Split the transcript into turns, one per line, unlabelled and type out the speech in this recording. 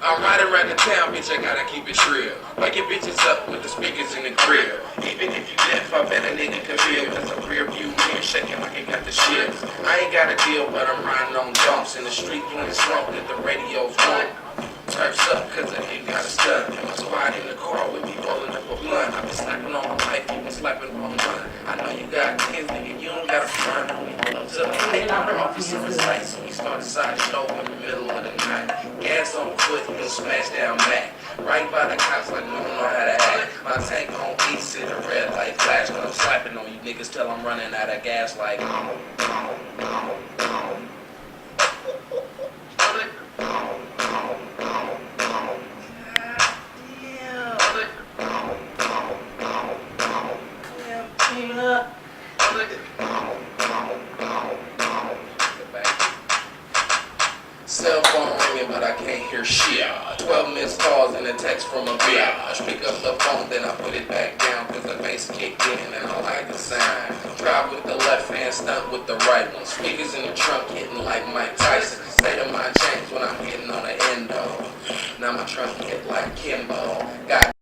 I'm riding around the town, bitch, I gotta keep it real. Wake your bitches up with the speakers in the grill. Even if you deaf, I bet a nigga can feel. Cause a rear view mirror shaking like it got the shivs. I ain't got a deal, but I'm riding on dumps in the street doing smoke that the radio's on. Turfs up, cause I ain't got a stud. And my squad in the car with me rolling up a blunt. I've been slapping on my life, you been slapping on mine. I know you got kids, nigga, you don't got a front on me. Pull up to the plate, I'm officer in sight. So we start a side show in the middle of the night. Gas on foot, he'll smash down Mac. Right by the cops like we don't know how to act. My tank on east in the red light flash. When I'm slapping on you niggas till I'm running out of gas like cell phone ringing, but I can't hear shit. 12 missed calls and a text from a bitch. Pick up the phone, then I put it back down, cause the bass kicked in and I like the sound. Drive with the left hand, stunt with the right one. Speakers in the trunk hitting like Mike Tyson. State of mind change when I'm hitting on the endo. Now my trunk hit like Kimbo. Got